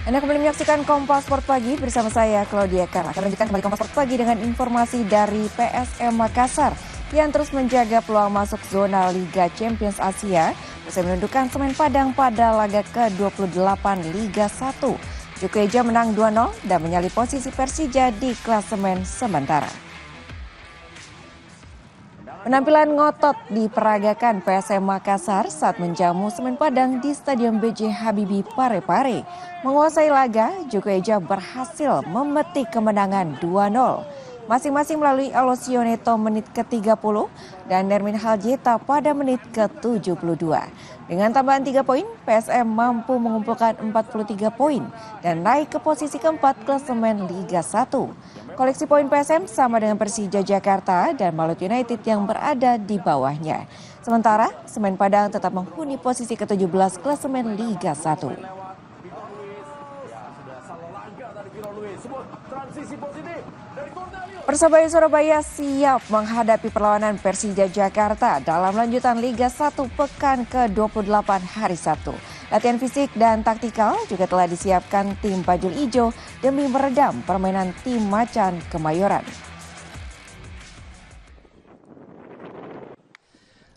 Anda kembali menyaksikan Kompas Sport Pagi bersama saya, Claudia Kara. Akan lanjutkan kembali Kompas Sport Pagi dengan informasi dari PSM Makassar yang terus menjaga peluang masuk zona Liga Champions Asia usai menundukkan Semen Padang pada laga ke-28 Liga 1. Jukueja menang 2-0 dan menyalip posisi Persija di klasemen sementara. Penampilan ngotot diperagakan PSM Makassar saat menjamu Semen Padang di Stadion B.J. Habibie Parepare. Menguasai laga, Jukueja berhasil memetik kemenangan 2-0. Masing-masing melalui Alosioneto menit ke-30 dan Nermin Haljeta pada menit ke-72. Dengan tambahan 3 poin, PSM mampu mengumpulkan 43 poin dan naik ke posisi keempat klasemen Liga 1. Koleksi poin PSM sama dengan Persija Jakarta dan Malut United yang berada di bawahnya. Sementara, Semen Padang tetap menghuni posisi ke-17 klasemen Liga 1. Persebaya Surabaya siap menghadapi perlawanan Persija Jakarta dalam lanjutan Liga 1 pekan ke-28 hari Sabtu. Latihan fisik dan taktikal juga telah disiapkan tim Bajul Ijo demi meredam permainan tim Macan Kemayoran.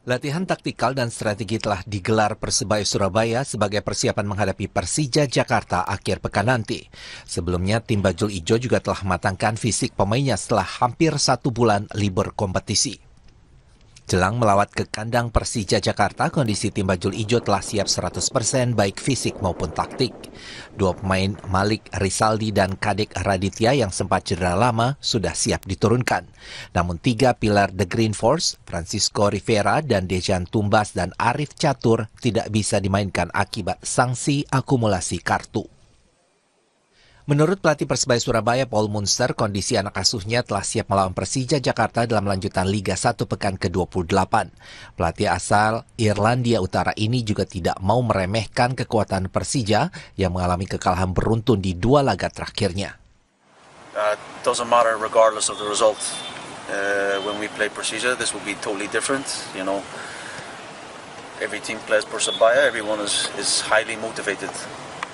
Latihan taktikal dan strategi telah digelar Persebaya Surabaya sebagai persiapan menghadapi Persija Jakarta akhir pekan nanti. Sebelumnya, tim Bajul Ijo juga telah matangkan fisik pemainnya setelah hampir 1 bulan libur kompetisi. Jelang melawat ke kandang Persija Jakarta, kondisi tim Bajul Ijo telah siap 100% baik fisik maupun taktik. Dua pemain Malik Rizaldi dan Kadek Raditya yang sempat cedera lama sudah siap diturunkan. Namun 3 pilar The Green Force, Francisco Rivera dan Dejan Tumbas dan Arif Catur tidak bisa dimainkan akibat sanksi akumulasi kartu. Menurut pelatih Persebaya Surabaya Paul Munster, kondisi anak asuhnya telah siap melawan Persija Jakarta dalam lanjutan Liga 1 pekan ke-28. Pelatih asal Irlandia Utara ini juga tidak mau meremehkan kekuatan Persija yang mengalami kekalahan beruntun di 2 laga terakhirnya. Doesn't matter regardless of the result. When we play Persija, this will be totally different. You know, every team plays Persebaya. Everyone is highly motivated.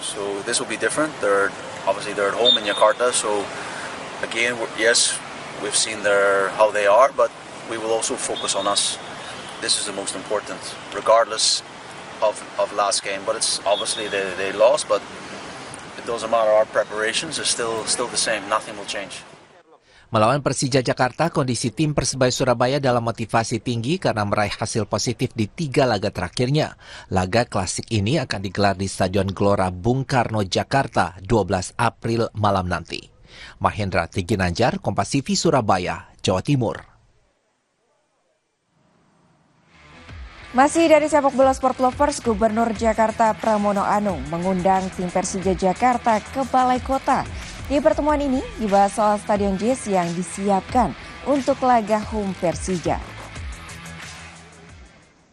So this will be different. They're at home in Jakarta. So again, yes, we've seen how they are, but we will also focus on us. This is the most important, regardless of last game. But it's obviously they lost, but it doesn't matter. Our preparations are still the same. Nothing will change. Melawan Persija Jakarta, kondisi tim Persebaya Surabaya dalam motivasi tinggi karena meraih hasil positif di 3 laga terakhirnya. Laga klasik ini akan digelar di Stadion Gelora Bung Karno, Jakarta, 12 April malam nanti. Mahendra Tiginanjar, Kompas TV Surabaya, Jawa Timur. Masih dari sepak bola Sport Lovers, Gubernur Jakarta Pramono Anung mengundang tim Persija Jakarta ke Balai Kota. Di pertemuan ini dibahas soal Stadion JIS yang disiapkan untuk laga home Persija.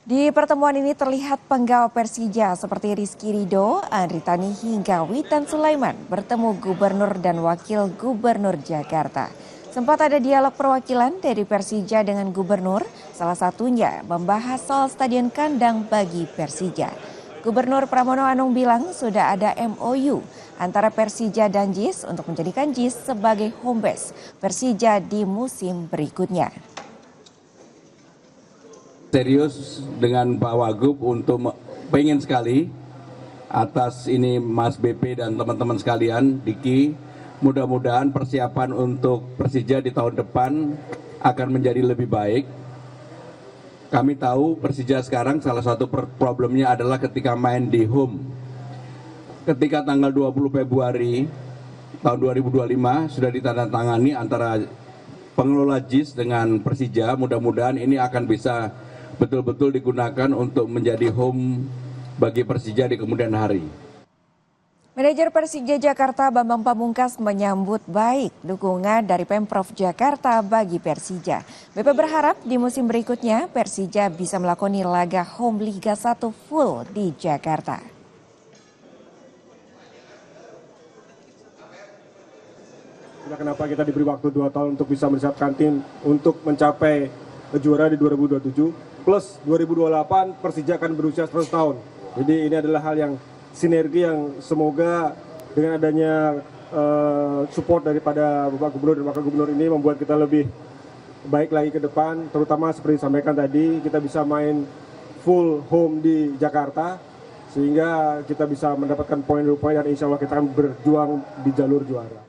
Di pertemuan ini terlihat penggawa Persija seperti Rizky Ridho, Andri Tani hingga Witan Sulaiman bertemu Gubernur dan Wakil Gubernur Jakarta. Sempat ada dialog perwakilan dari Persija dengan Gubernur, salah satunya membahas soal stadion kandang bagi Persija. Gubernur Pramono Anung bilang sudah ada MOU antara Persija dan JIS untuk menjadikan JIS sebagai home base Persija di musim berikutnya. Serius dengan Pak Wagub untuk pengen sekali atas ini Mas BP dan teman-teman sekalian, Diki, mudah-mudahan persiapan untuk Persija di tahun depan akan menjadi lebih baik. Kami tahu Persija sekarang salah satu problemnya adalah ketika main di home. Ketika tanggal 20 Februari tahun 2025 sudah ditandatangani antara pengelola JIS dengan Persija, mudah-mudahan ini akan bisa betul-betul digunakan untuk menjadi home bagi Persija di kemudian hari. Manajer Persija Jakarta Bambang Pamungkas menyambut baik dukungan dari Pemprov Jakarta bagi Persija. BP berharap di musim berikutnya Persija bisa melakoni laga home Liga 1 full di Jakarta. Kenapa kita diberi waktu 2 tahun untuk bisa menyiapkan tim untuk mencapai juara di 2027 plus 2028 Persija akan berusia 100 tahun. Jadi ini adalah hal yang sinergi yang semoga dengan adanya support daripada Bapak Gubernur dan Wakil Gubernur ini membuat kita lebih baik lagi ke depan, terutama seperti disampaikan tadi, kita bisa main full home di Jakarta, sehingga kita bisa mendapatkan poin dan insya Allah kita akan berjuang di jalur juara.